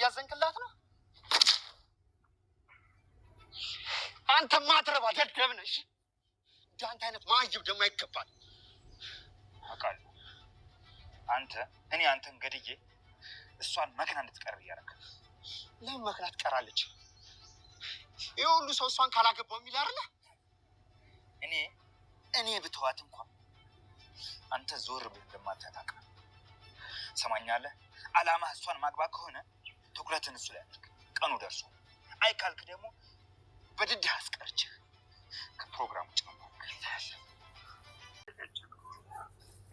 እያዘንክላት ነው? አንተ ማትረባ ደደብ ነሽ። እንዳንተ አይነት ማይጅብ ደግሞ አይገባል። አቃል እኔ አንተን ገድዬ እሷን መክና እንድትቀር እያደረክ ለምን መክና ትቀራለች? ይሄ ሁሉ ሰው እሷን ካላገባው የሚል አይደለ? እኔ ብተዋት እንኳን አንተ ዞር ብለህ እንደማታውቅ ሰማኛለህ። አላማ እሷን ማግባት ከሆነ ትኩረትን እሱ ላይ አድርግ። ቀኑ ደርሶ አይ ካልክ ደግሞ በድድ አስቀርችህ ከፕሮግራሙ ጨምሮ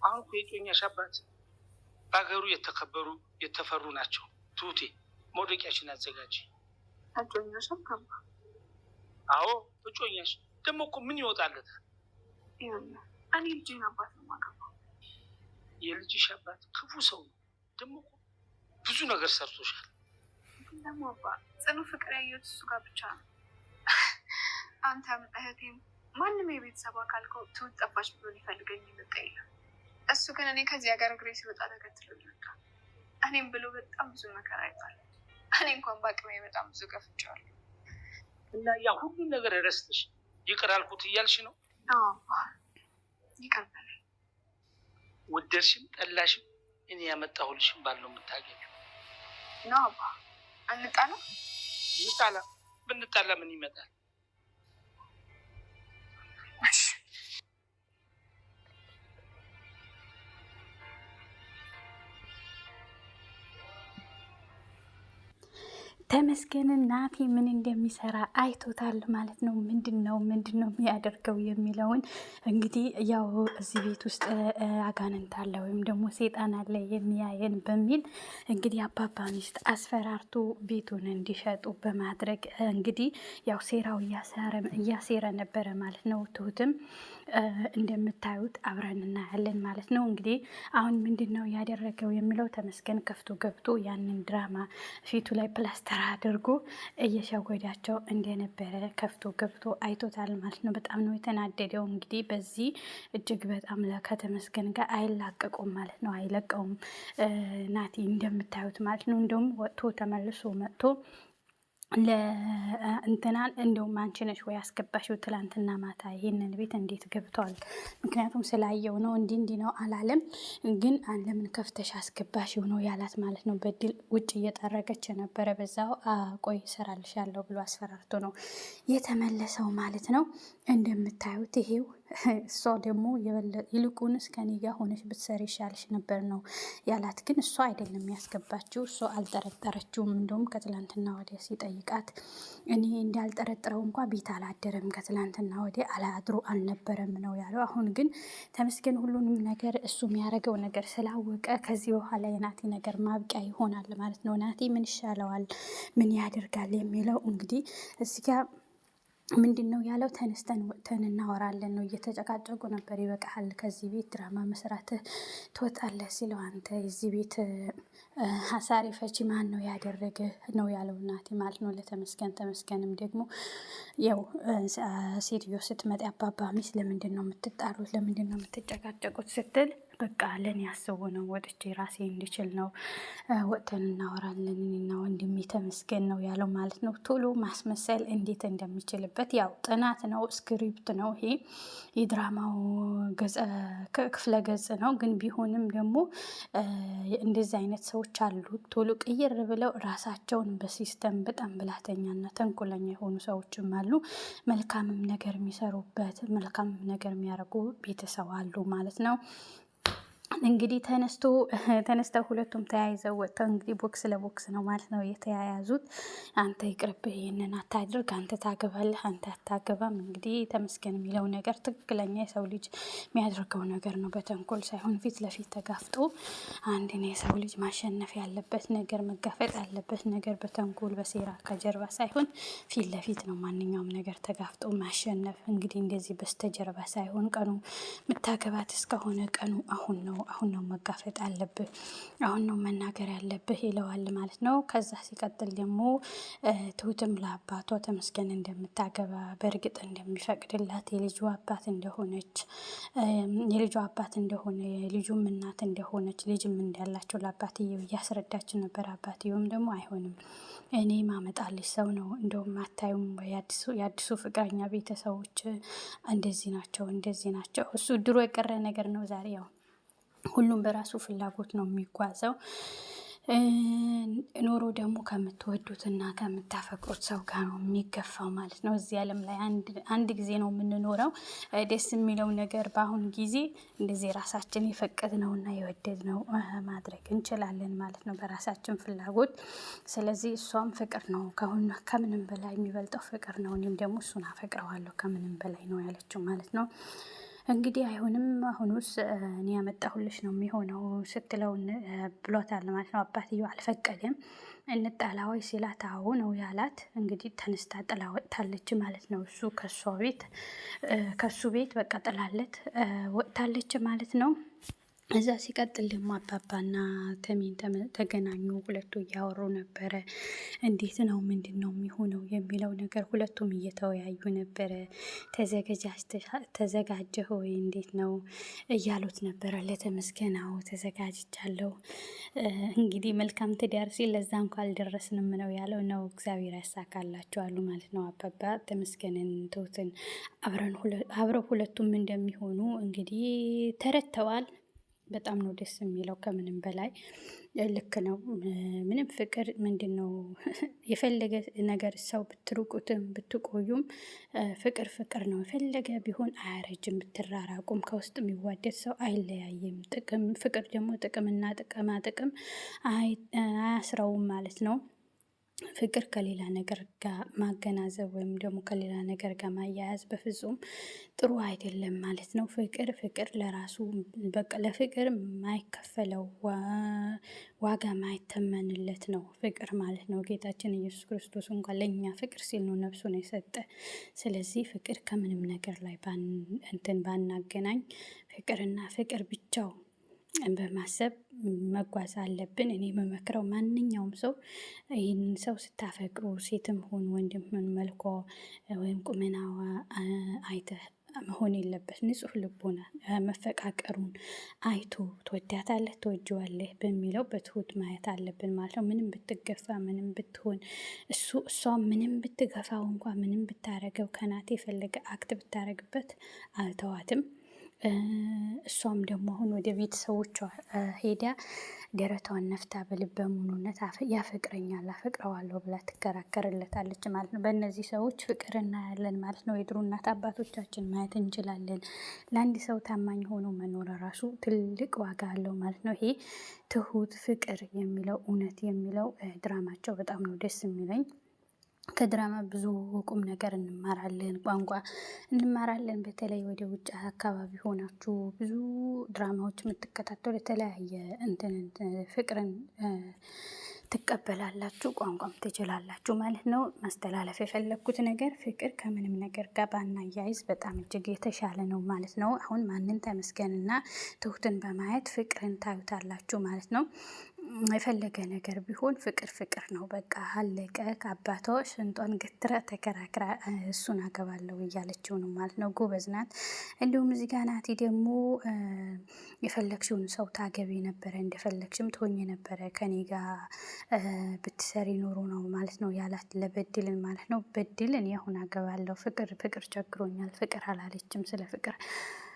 አሁን የጮኛሽ አባት በሀገሩ የተከበሩ የተፈሩ ናቸው። ቱቴ መውደቂያችን አዘጋጅ። እጮኛሽም ከባ? አዎ እጮኛሽ ደግሞ እኮ ምን ይወጣለታል? እኔ ልጅን አባት ነው የማገባው። የልጅሽ አባት ክፉ ሰው ነው። ደግሞ እኮ ብዙ ነገር ሰርቶሻል። ደግሞ አባ ጽኑ ፍቅር ያየሁት እሱ ጋር ብቻ ነው። አንተም እህቴም ማንም የቤተሰብ አካል ትውት ጠፋች ብሎ ሊፈልገኝ የመጣ የለም። እሱ ግን እኔ ከዚህ ሀገር እግሬ ሲወጣ ተከትሎ ይመጣ። እኔም ብሎ በጣም ብዙ መከራ አይቷል። እኔ እንኳን በአቅሜ በጣም ብዙ ገፍቻለሁ። እና ያ ሁሉ ነገር ረስተሽ ይቅር አልኩት እያልሽ ነው? አባ ይቅር በለኝ። ወደድሽም ጠላሽም እኔ ያመጣሁልሽም ባል ነው የምታገኘው። ነው አባ። እንጣላ ብንጣላ ምን ይመጣል? ተመስገን ናቲ ምን እንደሚሰራ አይቶታል ማለት ነው። ምንድነው የሚያደርገው የሚለውን እንግዲህ ያው እዚህ ቤት ውስጥ አጋንንት አለ ወይም ደግሞ ሴጣን አለ የሚያየን በሚል እንግዲህ አባባ ሚስት አስፈራርቶ ቤቱን እንዲሸጡ በማድረግ እንግዲህ ያው ሴራው እያሴረ ነበረ ማለት ነው። ትሁትም እንደምታዩት አብረን እናያለን ማለት ነው። እንግዲህ አሁን ምንድነው ያደረገው የሚለው ተመስገን ከፍቶ ገብቶ ያንን ድራማ ፊቱ ላይ ፕላስተር አድርጎ እየሸወዳቸው እንደነበረ ከፍቶ ገብቶ አይቶታል ማለት ነው። በጣም ነው የተናደደው። እንግዲህ በዚህ እጅግ በጣም ከተመስገን ጋር አይላቀቁም ማለት ነው። አይለቀውም ናቲ እንደምታዩት ማለት ነው። እንደውም ወጥቶ ተመልሶ መጥቶ ለእንትናን እንደውም አንቺ ነሽ ወይ አስገባሽው ትላንትና ማታ ይሄንን ቤት እንዴት ገብቷል? ምክንያቱም ስላየው ነው እንዲህ ነው አላለም። ግን ለምን ከፍተሽ አስገባሽው ነው ያላት ማለት ነው። በድል ውጭ እየጠረገች ነበረ። በዛው ቆይ እሰራልሻለሁ ብሎ አስፈራርቶ ነው የተመለሰው ማለት ነው። እንደምታዩት ይሄው እሷ ደግሞ ይልቁንስ ከኔ ጋር ሆነሽ ብትሰሪ ይሻልሽ ነበር ነው ያላት። ግን እሷ አይደለም ያስገባችው፣ እሷ አልጠረጠረችውም። እንደውም ከትላንትና ወዲያ ሲጠይቃት እኔ እንዳልጠረጥረው እንኳ ቤት አላደረም ከትላንትና ወዲያ አላድሮ አልነበረም ነው ያለው። አሁን ግን ተመስገን ሁሉንም ነገር እሱ የሚያደርገው ነገር ስላወቀ ከዚህ በኋላ የናቲ ነገር ማብቂያ ይሆናል ማለት ነው። ናቲ ምን ይሻለዋል፣ ምን ያደርጋል የሚለው እንግዲህ እዚህ ጋር ምንድን ነው ያለው? ተነስተን ወጥተን እናወራለን ነው። እየተጨቃጨቁ ነበር። ይበቃሃል፣ ከዚህ ቤት ድራማ መስራት ትወጣለህ ሲለው አንተ የዚህ ቤት ሀሳሪ ፈቺ ማን ነው ያደረገ ነው ያለው ናቲ ማለት ነው ለተመስገን። ተመስገንም ደግሞ ያው ሴትዮ ስትመጣ አባባ ሚስት ለምንድን ነው የምትጣሉት፣ ለምንድን ነው የምትጨቃጨቁት ስትል በቃ ለኔ ያስቡ ነው ወጥቼ ራሴ እንድችል ነው ወጥተን እናወራለን እኔና ወንድሜ ተመስገን ነው ያለው ማለት ነው። ቶሎ ማስመሰል እንዴት እንደሚችልበት ያው ጥናት ነው፣ ስክሪፕት ነው። ይሄ የድራማው ክፍለ ገጽ ነው። ግን ቢሆንም ደግሞ እንደዚህ አይነት ሰዎች አሉ፣ ቶሎ ቅይር ብለው ራሳቸውን በሲስተም በጣም ብላተኛና ተንኮለኛ የሆኑ ሰዎችም አሉ። መልካምም ነገር የሚሰሩበት መልካምም ነገር የሚያደርጉ ቤተሰብ አሉ ማለት ነው። እንግዲህ ተነስተው ሁለቱም ተያይዘው ወጥተው እንግዲህ ቦክስ ለቦክስ ነው ማለት ነው የተያያዙት። አንተ ይቅርብህ፣ ይህንን አታድርግ፣ አንተ ታገባለህ፣ አንተ አታገባም። እንግዲህ ተመስገን የሚለው ነገር ትክክለኛ የሰው ልጅ የሚያደርገው ነገር ነው። በተንኮል ሳይሆን ፊት ለፊት ተጋፍጦ አንድን የሰው ልጅ ማሸነፍ ያለበት ነገር መጋፈጥ ያለበት ነገር በተንኮል በሴራ ከጀርባ ሳይሆን ፊት ለፊት ነው ማንኛውም ነገር ተጋፍጦ ማሸነፍ። እንግዲህ እንደዚህ በስተጀርባ ሳይሆን ቀኑ ምታገባት እስከሆነ ቀኑ አሁን ነው አሁን ነው መጋፈጥ አለብህ፣ አሁን ነው መናገር ያለብህ ይለዋል ማለት ነው። ከዛ ሲቀጥል ደግሞ ትሁትም ለአባቷ ተመስገን እንደምታገባ በእርግጥ እንደሚፈቅድላት የልጁ አባት እንደሆነች የልጁ አባት እንደሆነ የልጁም እናት እንደሆነች ልጅም እንዳላቸው ለአባትየው እያስረዳች ነበር። አባትየውም ደግሞ አይሆንም እኔ ማመጣልሽ ሰው ነው እንደውም አታዩም የአዲሱ ፍቅረኛ ቤተሰቦች እንደዚህ ናቸው። እሱ ድሮ የቀረ ነገር ነው። ዛሬ ያው ሁሉም በራሱ ፍላጎት ነው የሚጓዘው። ኖሮ ደግሞ ከምትወዱትና ከምታፈቅሩት ሰው ጋር ነው የሚገፋው ማለት ነው። እዚህ ዓለም ላይ አንድ ጊዜ ነው የምንኖረው። ደስ የሚለው ነገር በአሁን ጊዜ እንደዚህ ራሳችን የፈቀድነውና የወደድነው ማድረግ እንችላለን ማለት ነው በራሳችን ፍላጎት። ስለዚህ እሷም ፍቅር ነው ከምንም በላይ የሚበልጠው ፍቅር ነው፣ እኔም ደግሞ እሱን አፈቅረዋለሁ ከምንም በላይ ነው ያለችው ማለት ነው። እንግዲህ አይሆንም አሁኑስ እኔ ያመጣሁልሽ ነው የሚሆነው ስትለውን ብሎታል ማለት ነው። አባትየው አልፈቀደም። እንጣላ ወይ ሲላት አዎ ነው ያላት። እንግዲህ ተነስታ ጥላ ወጥታለች ማለት ነው። እሱ ከሱ ቤት በቃ ጥላለት ወጥታለች ማለት ነው። እዛ ሲቀጥል ደግሞ አባባና ተሜን ተገናኙ። ሁለቱ እያወሩ ነበረ። እንዴት ነው ምንድን ነው የሚሆነው የሚለው ነገር ሁለቱም እየተወያዩ ነበረ። ተዘጋጀህ ወይ እንዴት ነው እያሉት ነበረ። ለተመስገን አዎ ተዘጋጅቻለሁ፣ እንግዲህ መልካም ትዳር ሲል ለዛ እንኳ አልደረስንም ነው ያለው። ነው እግዚአብሔር ያሳካላቸዋሉ ማለት ነው። አባባ ተመስገንን ትሁትን አብረው ሁለቱም እንደሚሆኑ እንግዲህ ተረድተዋል። በጣም ነው ደስ የሚለው ከምንም በላይ ልክ ነው። ምንም ፍቅር ምንድን ነው የፈለገ ነገር ሰው ብትርቁትም ብትቆዩም ፍቅር ነው። የፈለገ ቢሆን አያረጅም። ብትራራቁም ከውስጥ የሚዋደድ ሰው አይለያይም። ፍቅር ደግሞ ጥቅምና ጥቅም አያስረውም ማለት ነው። ፍቅር ከሌላ ነገር ጋር ማገናዘብ ወይም ደግሞ ከሌላ ነገር ጋር ማያያዝ በፍጹም ጥሩ አይደለም ማለት ነው። ፍቅር ለራሱ በቃ ለፍቅር ማይከፈለው ዋጋ ማይተመንለት ነው ፍቅር ማለት ነው። ጌታችን ኢየሱስ ክርስቶስ እንኳን ለእኛ ፍቅር ሲል ነው ነፍሱን የሰጠ። ስለዚህ ፍቅር ከምንም ነገር ላይ ባናገናኝ ፍቅርና ፍቅር ብቻው በማሰብ መጓዝ አለብን። እኔ በመክረው ማንኛውም ሰው ይህንን ሰው ስታፈቅሩ ሴትም ሆን ወንድም ሆን መልኳ ወይም ቁመናዋ አይተህ መሆን የለበት። ንጹሕ ልቦና መፈቃቀሩን አይቶ ትወዳታለህ ትወጂዋለህ በሚለው በትሁት ማየት አለብን ማለት ነው። ምንም ብትገፋ ምንም ብትሆን እሷ ምንም ብትገፋው እንኳ ምንም ብታረገው ከናት የፈለገ አክት ብታረግበት አልተዋትም። እሷም ደግሞ አሁን ወደ ቤተሰቦቿ ሄዳ ደረቷን ነፍታ በልበ ሙሉነት ያፈቅረኛል አፈቅረዋለሁ ብላ ትከራከርለታለች ማለት ነው። በእነዚህ ሰዎች ፍቅር እናያለን ማለት ነው። የድሮ እናት አባቶቻችን ማየት እንችላለን። ለአንድ ሰው ታማኝ ሆኖ መኖር ራሱ ትልቅ ዋጋ አለው ማለት ነው። ይሄ ትሁት ፍቅር የሚለው እውነት የሚለው ድራማቸው በጣም ነው ደስ የሚለኝ። ከድራማ ብዙ ቁም ነገር እንማራለን፣ ቋንቋ እንማራለን። በተለይ ወደ ውጭ አካባቢ ሆናችሁ ብዙ ድራማዎች የምትከታተሉ የተለያየ ፍቅርን ትቀበላላችሁ፣ ቋንቋም ትችላላችሁ ማለት ነው። ማስተላለፍ የፈለግኩት ነገር ፍቅር ከምንም ነገር ጋር ባናያይዝ በጣም እጅግ የተሻለ ነው ማለት ነው። አሁን ማንን ተመስገንና ትሁትን በማየት ፍቅርን ታዩታላችሁ ማለት ነው። የፈለገ ነገር ቢሆን ፍቅር ነው በቃ አለቀ። ከአባቷ ሽንጧን ገትራ ተከራክራ እሱን አገባለሁ እያለችው ነው ማለት ነው። ጎበዝ ናት። እንዲሁም እዚህ ጋር ናቲ ደግሞ የፈለግሽውን ሰው ታገቢ ነበረ፣ እንደፈለግሽም ትሆኝ ነበረ ከኔ ጋር ብትሰሪ ኖሮ ነው ማለት ነው ያላት ለበድልን ማለት ነው። በድል እኔ አሁን አገባለሁ፣ ፍቅር ቸግሮኛል፣ ፍቅር አላለችም። ስለ ፍቅር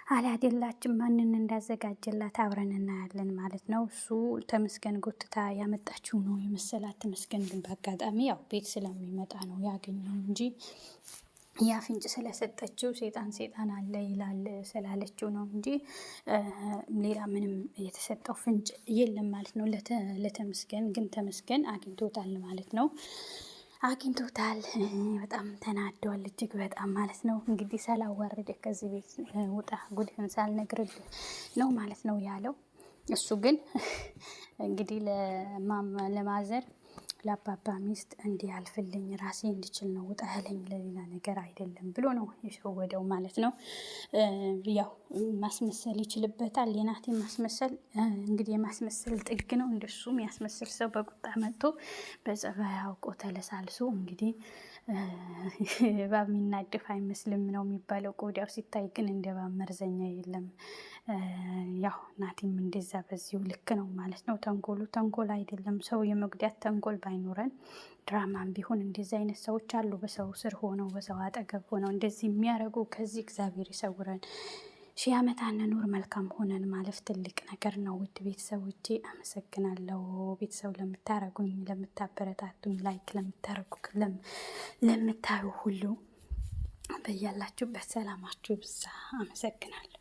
አላደላችም። ማንን እንዳዘጋጀላት አብረን እናያለን ማለት ነው። እሱ ተመስገን ጎትታ ያመጣችው ነው የመሰላት። ተመስገን ግን በአጋጣሚ ያው ቤት ስለሚመጣ ነው ያገኘው እንጂ ያ ፍንጭ ስለሰጠችው ሴጣን አለ ይላል ስላለችው ነው እንጂ ሌላ ምንም የተሰጠው ፍንጭ የለም ማለት ነው ለተመስገን። ግን ተመስገን አግኝቶታል ማለት ነው። አግኝቶታል። በጣም ተናደዋል እጅግ በጣም ማለት ነው። እንግዲህ ሳላዋርድ ከዚህ ቤት ውጣ ጉድህን ሳልነግርልህ ነው ማለት ነው ያለው። እሱ ግን እንግዲህ ለማዘር ለአባባ ሚስት እንዲያልፍልኝ ራሴ እንድችል ነው ውጣ ያለኝ ለሌላ ነገር አይደለም ብሎ ነው የሸወደው ማለት ነው። ያው ማስመሰል ይችልበታል። የናቲ ማስመሰል እንግዲህ የማስመሰል ጥግ ነው። እንደሱም ያስመስል ሰው በቁጣ መጥቶ በጸባይ አውቆ ተለሳልሶ እንግዲህ እባብ የሚናደፍ አይመስልም ነው የሚባለው። ቆዳው ሲታይ ግን እንደ እባብ መርዘኛ የለም። ያው ናቲም እንደዛ በዚሁ ልክ ነው ማለት ነው። ተንኮሉ ተንኮል አይደለም። ሰው የመጉዳት ተንኮል ባይኖረን ድራማም ቢሆን እንደዚህ አይነት ሰዎች አሉ። በሰው ስር ሆነው በሰው አጠገብ ሆነው እንደዚህ የሚያደርጉ። ከዚህ እግዚአብሔር ይሰውረን። 1000 ዓመት አንኑር፣ መልካም ሆነን ማለፍ ትልቅ ነገር ነው። ውድ ቤተሰቦቼ አመሰግናለሁ። ቤተሰብ ለምታረጉኝ፣ ለምታበረታቱኝ፣ ላይክ ለምታረጉ፣ ለምታዩ ሁሉ በያላችሁበት ሰላማችሁ ብዛ። አመሰግናለሁ።